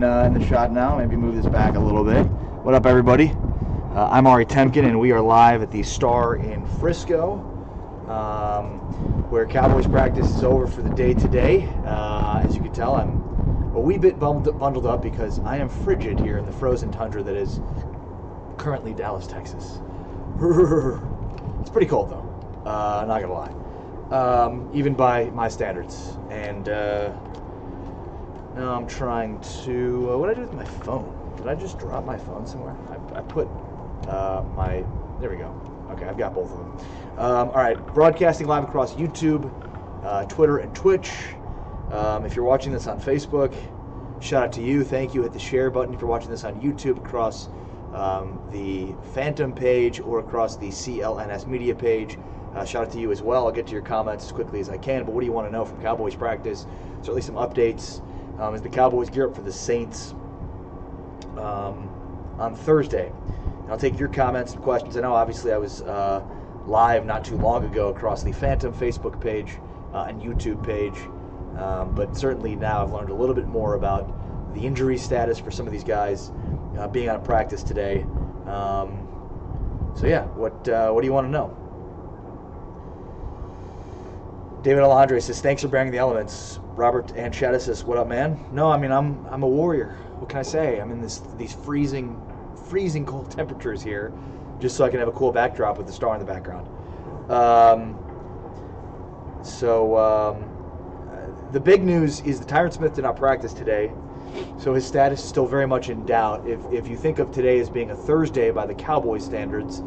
in the shot now. Maybe move this back a little bit. What up, everybody? I'm Ari Temkin, and we are live at the Star in Frisco, where Cowboys practice is over for the day today. As you can tell, I'm a wee bit bundled up because I am frigid here in the frozen tundra that is currently Dallas, Texas. It's pretty cold, though. Not gonna lie, even by my standards. And now I'm trying to. What did I do with my phone? Did I just drop my phone somewhere? I put my. There we go. Okay, I've got both of them. All right, broadcasting live across YouTube, Twitter, and Twitch. If you're watching this on Facebook, shout out to you. Thank you. Hit the share button if you're watching this on YouTube across the Phantom page or across the CLNS Media page. Shout out to you as well. I'll get to your comments as quickly as I can. But what do you want to know from Cowboys practice? Certainly some updates as the Cowboys gear up for the Saints on Thursday. And I'll take your comments and questions. I know obviously I was live not too long ago across the Phantom Facebook page and YouTube page. But certainly now I've learned a little bit more about the injury status for some of these guys being out of practice today. So yeah, what do you want to know? David Alejandre says, thanks for bearing the elements. Robert Anchetta says, what up, man? No, I mean, I'm a warrior. What can I say? I'm in these freezing cold temperatures here just so I can have a cool backdrop with the Star in the background. The big news is that Tyron Smith did not practice today, so his status is still very much in doubt. If you think of today as being a Thursday by the Cowboys standards,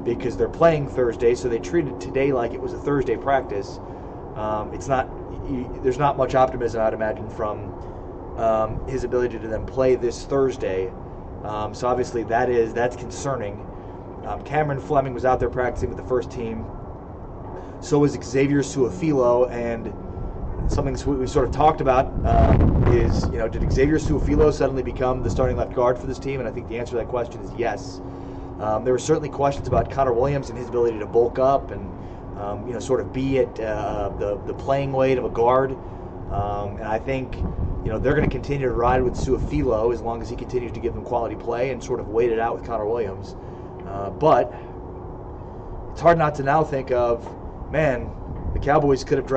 because they're playing Thursday, so they treated today like it was a Thursday practice. It's not. There's not much optimism, I'd imagine, from his ability to then play this Thursday. So obviously that's concerning. Cameron Fleming was out there practicing with the first team. So was Xavier Su'a-Filo, and something we sort of talked about is, did Xavier Su'a-Filo suddenly become the starting left guard for this team? And I think the answer to that question is yes. There were certainly questions about Connor Williams and his ability to bulk up and sort of be at the playing weight of a guard. And I think they're going to continue to ride with Su'a-Filo as long as he continues to give them quality play and sort of wait it out with Connor Williams. But it's hard not to now think of, man, the Cowboys could have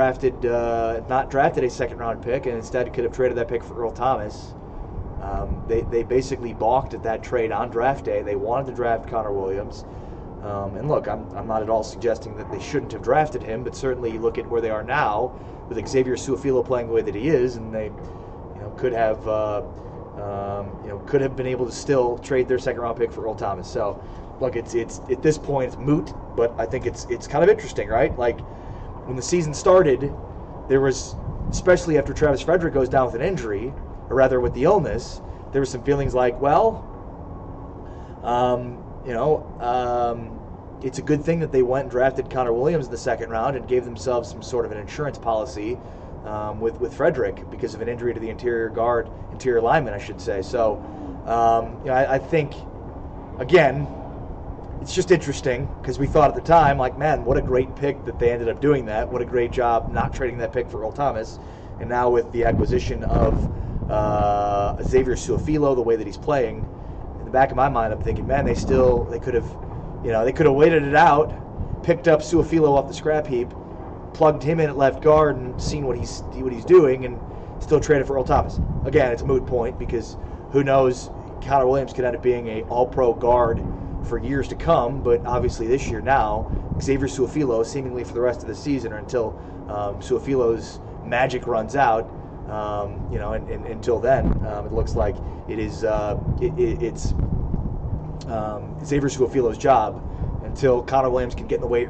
not drafted a second-round pick, and instead could have traded that pick for Earl Thomas. They basically balked at that trade on draft day. They wanted to draft Connor Williams. And look, I'm not at all suggesting that they shouldn't have drafted him, but certainly you look at where they are now with Xavier Su'a-Filo playing the way that he is, and they could have been able to still trade their second-round pick for Earl Thomas. So, look, it's at this point it's moot, but I think it's kind of interesting, right? Like when the season started, there was, especially after Travis Frederick goes down with an injury, or rather with the illness, there were some feelings like, well, it's a good thing that they went and drafted Connor Williams in the second round and gave themselves some sort of an insurance policy with Frederick because of an injury to the interior lineman, I should say. So, I think, again, it's just interesting because we thought at the time, like, man, what a great pick that they ended up doing that. What a great job not trading that pick for Earl Thomas. And now with the acquisition of Xavier Su'a-Filo, the way that he's playing, in the back of my mind, I'm thinking, man, they could have waited it out, picked up Su'a-Filo off the scrap heap, plugged him in at left guard, and seen what he's doing, and still traded for Earl Thomas. Again, it's a moot point because who knows? Connor Williams could end up being a All-Pro guard for years to come, but obviously this year now, Xavier Su'a-Filo seemingly for the rest of the season or until Su'a-Filo's magic runs out. And until then, it looks like it's Xavier Su'a-Filo's job until Connor Williams can get in the weight,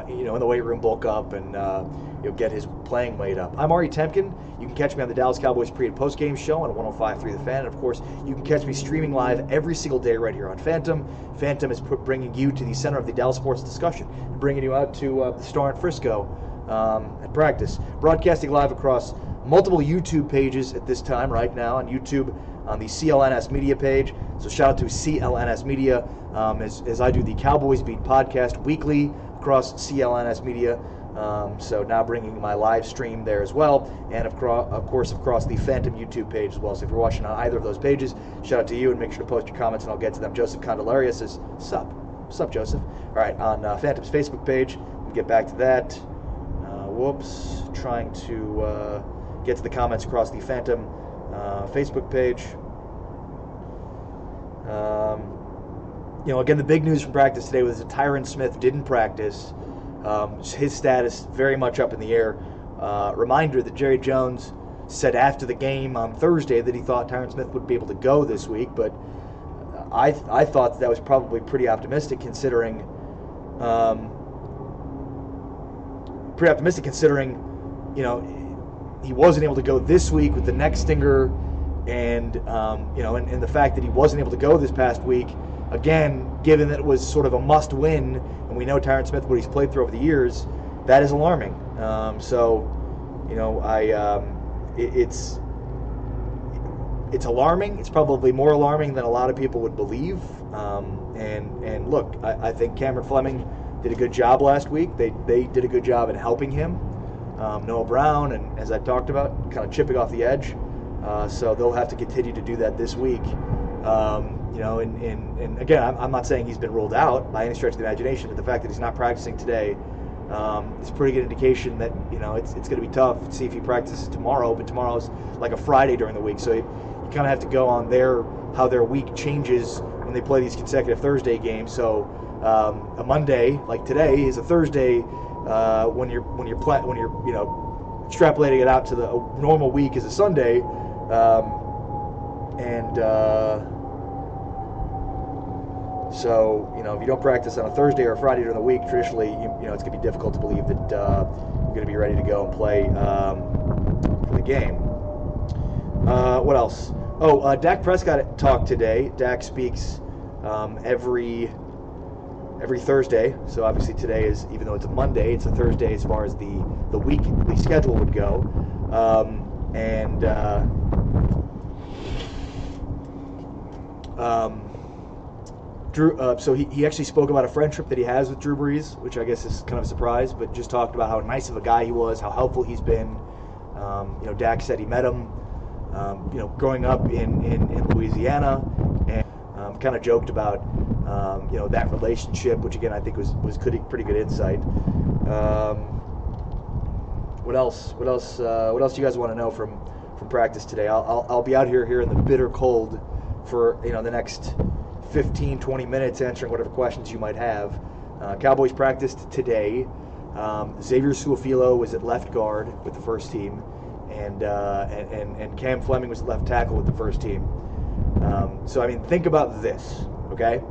in the weight room, bulk up, and get his playing weight up. I'm Ari Temkin. You can catch me on the Dallas Cowboys pre- and post-game show on 105.3 The Fan, and of course, you can catch me streaming live every single day right here on Phantom. Phantom is bringing you to the center of the Dallas sports discussion, bringing you out to the Star in Frisco at practice, broadcasting live across multiple YouTube pages at this time right now on YouTube on the CLNS Media page. So shout out to CLNS Media as I do the Cowboys Beat podcast weekly across CLNS Media. So now bringing my live stream there as well, and of course across the Phantom YouTube page as well. So if you're watching on either of those pages, shout out to you, and make sure to post your comments and I'll get to them. Joseph Condelaria says, Sup, Joseph. All right, on Phantom's Facebook page, we'll get back to that. Trying to get to the comments across the Phantom Facebook page. Again, the big news from practice today was that Tyron Smith didn't practice. His status very much up in the air. Reminder that Jerry Jones said after the game on Thursday that he thought Tyron Smith would be able to go this week, but I thought that was probably pretty optimistic considering he wasn't able to go this week with the neck stinger, and the fact that he wasn't able to go this past week. Again, given that it was sort of a must-win, and we know Tyron Smith, what he's played through over the years, that is alarming. It's alarming. It's probably more alarming than a lot of people would believe. And look, I think Cameron Fleming did a good job last week. They did a good job in helping him. Noah Brown, and as I talked about, kind of chipping off the edge. So they'll have to continue to do that this week. And again, I'm not saying he's been ruled out by any stretch of the imagination, but the fact that he's not practicing today is a pretty good indication that it's going to be tough to see if he practices tomorrow. But tomorrow's like a Friday during the week, so you kind of have to go on how their week changes when they play these consecutive Thursday games. So a Monday like today is a Thursday when you're extrapolating it out to the normal week is a Sunday. So, if you don't practice on a Thursday or a Friday during the week, traditionally, it's going to be difficult to believe that you're going to be ready to go and play for the game. What else? Dak Prescott talked today. Dak speaks every Thursday. So obviously today is, even though it's a Monday, it's a Thursday as far as the weekly schedule would go. Drew, so he actually spoke about a friendship that he has with Drew Brees, which I guess is kind of a surprise, but just talked about how nice of a guy he was, how helpful he's been. Dak said he met him, growing up in Louisiana, and kind of joked about, that relationship, which again I think was pretty good insight. What else? What else do you guys want to know from practice today? I'll be out here in the bitter cold for the next 15-20 minutes answering whatever questions you might have. Cowboys practiced today. Xavier Su'a-Filo was at left guard with the first team, and Cam Fleming was at left tackle with the first team. So think about this, okay?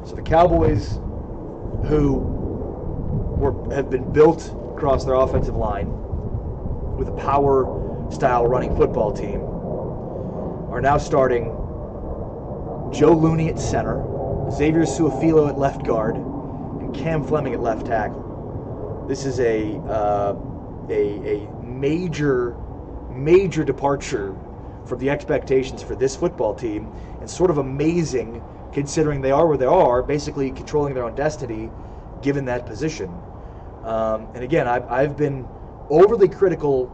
So the Cowboys, who have been built across their offensive line with a power-style running football team, are now starting Joe Looney at center, Xavier Su'a-Filo at left guard, and Cam Fleming at left tackle. This is a major departure from the expectations for this football team, and sort of amazing considering they are where they are, basically controlling their own destiny given that position. And again, I've been overly critical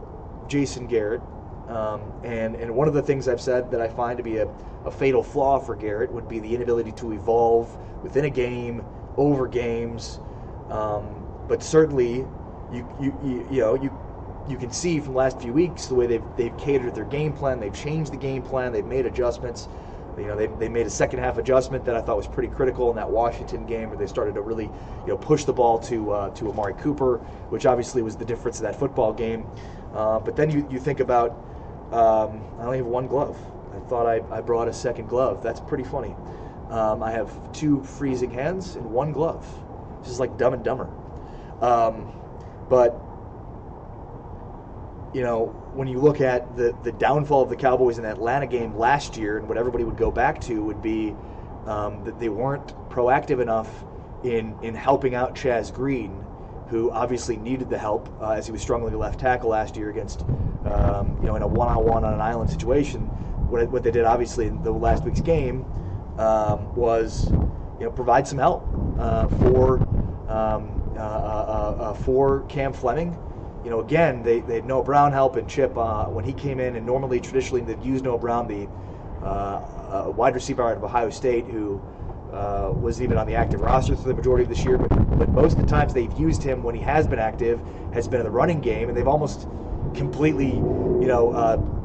Jason Garrett, and one of the things I've said that I find to be a fatal flaw for Garrett would be the inability to evolve within a game, over games. But certainly, you can see from the last few weeks the way they've catered their game plan. They've changed the game plan. They've made adjustments. They made a second half adjustment that I thought was pretty critical in that Washington game, where they started to really push the ball to Amari Cooper, which obviously was the difference in that football game. But then you think about, I only have one glove. I thought I brought a second glove. That's pretty funny. I have two freezing hands and one glove. This is like Dumb and Dumber. But when you look at the downfall of the Cowboys in the Atlanta game last year, and what everybody would go back to would be that they weren't proactive enough in helping out Chaz Green, who obviously needed the help as he was struggling at left tackle last year against, in a one-on-one on an island situation. What they did obviously in the last week's game was, provide some help for for Cam Fleming. You know, again, they had Noah Brown helping Chip when he came in, and normally, traditionally, they'd use Noah Brown, the wide receiver out of Ohio State, who was even on the active roster for the majority of this year. But most of the times they've used him when he has been active has been in the running game, and they've almost completely,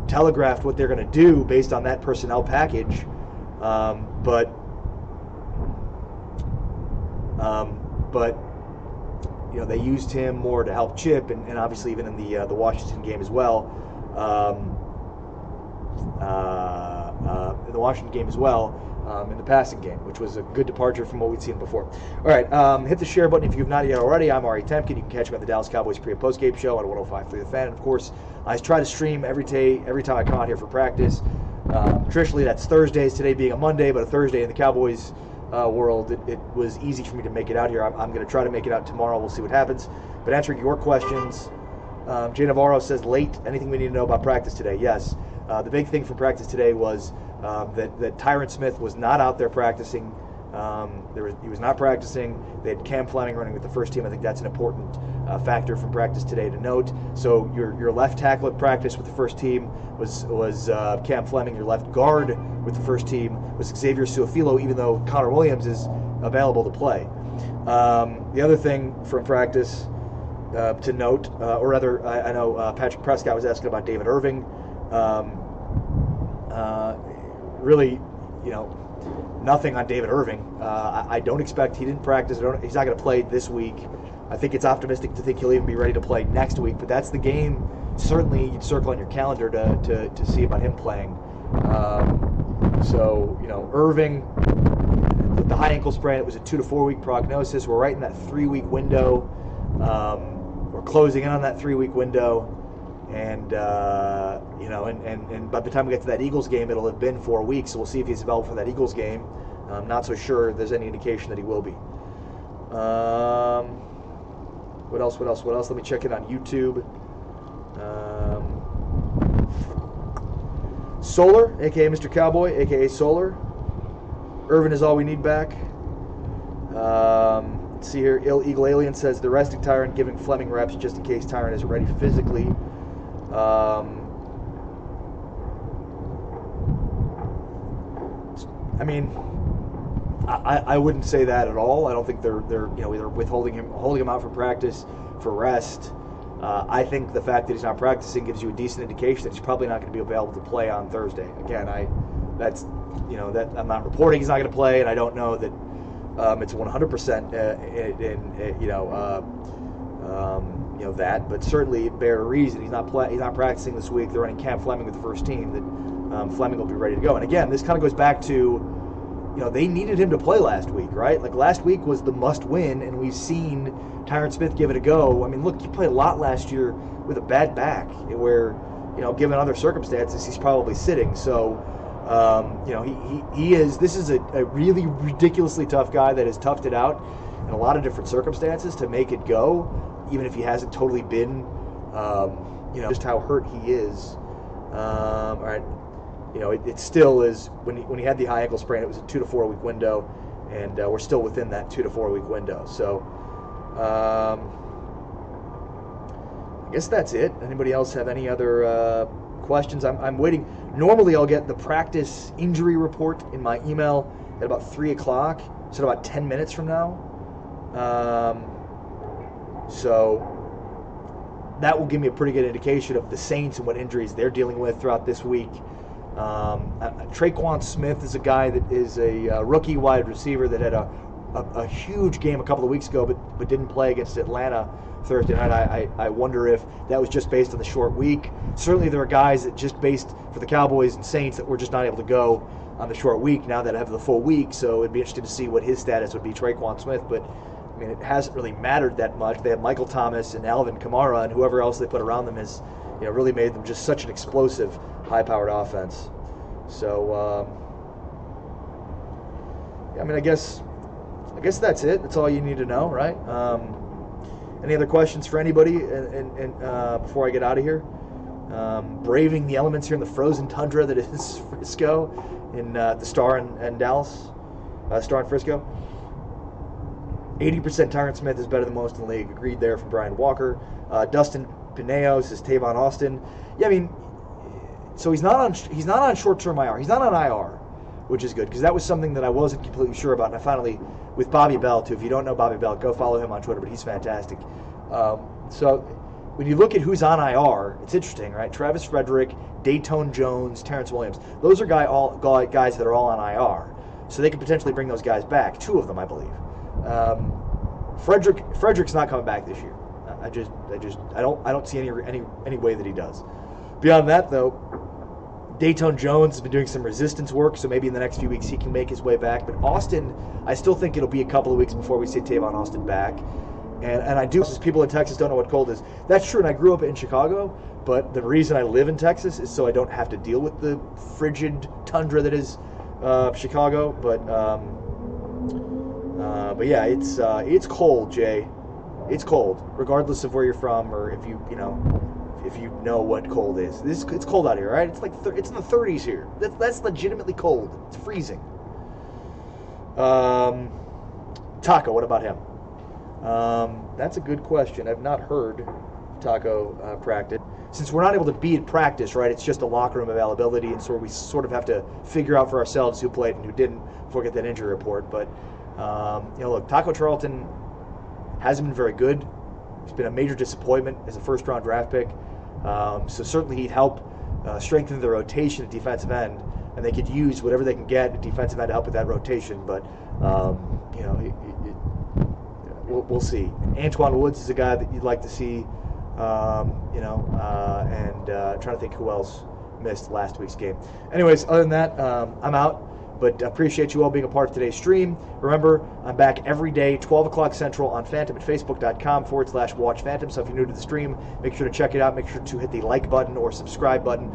telegraphed what they're going to do based on that personnel package. But they used him more to help Chip, and obviously even in the Washington game as well. In the Washington game as well, in the passing game, which was a good departure from what we'd seen before. All right, hit the share button if you've not yet already. I'm Ari Temkin. You can catch me on the Dallas Cowboys pre- and post-game show on 105.3 The Fan. And of course, I try to stream every time I come out here for practice. Traditionally, that's Thursdays. Today being a Monday, but a Thursday in the Cowboys world, it was easy for me to make it out here. I'm going to try to make it out tomorrow. We'll see what happens. But answering your questions, Jay Navarro says, late, anything we need to know about practice today? Yes. The big thing from practice today was that Tyron Smith was not out there practicing. He was not practicing. They had Cam Fleming running with the first team. I think that's an important factor from practice today to note. So your left tackle at practice with the first team was Cam Fleming. Your left guard with the first team was Xavier Su'a-Filo, even though Connor Williams is available to play. The other thing from practice to note, or rather, I know Patrick Prescott was asking about David Irving. Really, nothing on David Irving. I don't expect, he didn't practice. He's not going to play this week. I think it's optimistic to think he'll even be ready to play next week, but that's the game. Certainly, you'd circle on your calendar to see about him playing. Irving, the high ankle sprain, it was a 2 to 4 week prognosis. We're right in that 3 week window. We're closing in on that 3 week window. And by the time we get to that Eagles game, it'll have been 4 weeks. So we'll see if he's available for that Eagles game. I'm not so sure there's any indication that he will be. What else? Let me check it on YouTube. Solar, a.k.a. Mr. Cowboy, a.k.a. Solar. Irvin is all we need back. Let's see here. Eagle Alien says the resting Tyron, giving Fleming reps just in case Tyron isn't ready physically. I wouldn't say that at all. I don't think they're either holding him out for practice for rest. I think the fact that he's not practicing gives you a decent indication that he's probably not going to be available to play on Thursday. Again, that I'm not reporting he's not going to play, and I don't know that it's 100% that, but certainly bear a reason. He's not practicing this week. They're running Cam Fleming with the first team. That Fleming will be ready to go. And again, this kind of goes back to, they needed him to play last week, right? Like last week was the must win, and we've seen Tyron Smith give it a go. I mean, look, he played a lot last year with a bad back, where given other circumstances, he's probably sitting. So. He is. This is a really ridiculously tough guy that has toughed it out in a lot of different circumstances to make it go, even if he hasn't totally been, just how hurt he is. All right, it still is. When he had the high ankle sprain, it was a 2 to 4 week window, and we're still within that 2 to 4 week window. So, I guess that's it. Anybody else have any other questions? I'm waiting. Normally I'll get the practice injury report in my email at about 3 o'clock, so about 10 minutes from now. So that will give me a pretty good indication of the Saints and what injuries they're dealing with throughout this week. Traquan Smith is a guy that is a rookie wide receiver that had a huge game a couple of weeks ago, but didn't play against Atlanta Thursday night. I wonder if that was just based on the short week. Certainly there are guys that just based for the Cowboys and Saints that were just not able to go on the short week now that have the full week, so it'd be interesting to see what his status would be, Traquan Smith, but I mean, it hasn't really mattered that much. They have Michael Thomas and Alvin Kamara, and whoever else they put around them has really made them just such an explosive, high-powered offense. So, I guess that's it. That's all you need to know, right? Any other questions for anybody before I get out of here? Braving the elements here in the frozen tundra that is Frisco in the Star and Dallas, Star and Frisco. 80% Tyron Smith is better than most in the league. Agreed there from Brian Walker. Dustin Pineo says Tavon Austin. Yeah, I mean, so he's not on short-term IR. He's not on IR, which is good because that was something that I wasn't completely sure about. And I finally, with Bobby Bell too. If you don't know Bobby Bell, go follow him on Twitter. But he's fantastic. So when you look at who's on IR, it's interesting, right? Travis Frederick, Dayton Jones, Terrence Williams. Those are guys that are all on IR. So they could potentially bring those guys back. 2 of them, I believe. Frederick's not coming back this year. I don't see any way that he does. Beyond that, though, Dayton Jones has been doing some resistance work, so maybe in the next few weeks he can make his way back. But Austin, I still think it'll be a couple of weeks before we see Tavon Austin back. And I do, because people in Texas don't know what cold is. That's true, and I grew up in Chicago, but the reason I live in Texas is so I don't have to deal with the frigid tundra that is Chicago. But yeah, it's cold, Jay. It's cold, regardless of where you're from or if you know what cold is. It's cold out here, right? It's like it's in the 30s here. That's legitimately cold. It's freezing. Taco, what about him? That's a good question. I've not heard Taco practice. Since we're not able to be at practice, right, it's just a locker room availability, and so we sort of have to figure out for ourselves who played and who didn't before we get that injury report. But, look, Taco Charlton hasn't been very good. He's been a major disappointment as a first-round draft pick. So certainly he'd help strengthen the rotation at defensive end, and they could use whatever they can get at defensive end to help with that rotation. But, we'll see. Antoine Woods is a guy that you'd like to see, trying to think who else missed last week's game. Anyways, other than that, I'm out. But appreciate you all being a part of today's stream. Remember, I'm back every day, 12 o'clock Central on Phantom at facebook.com/watch Phantom. So if you're new to the stream, make sure to check it out. Make sure to hit the like button or subscribe button.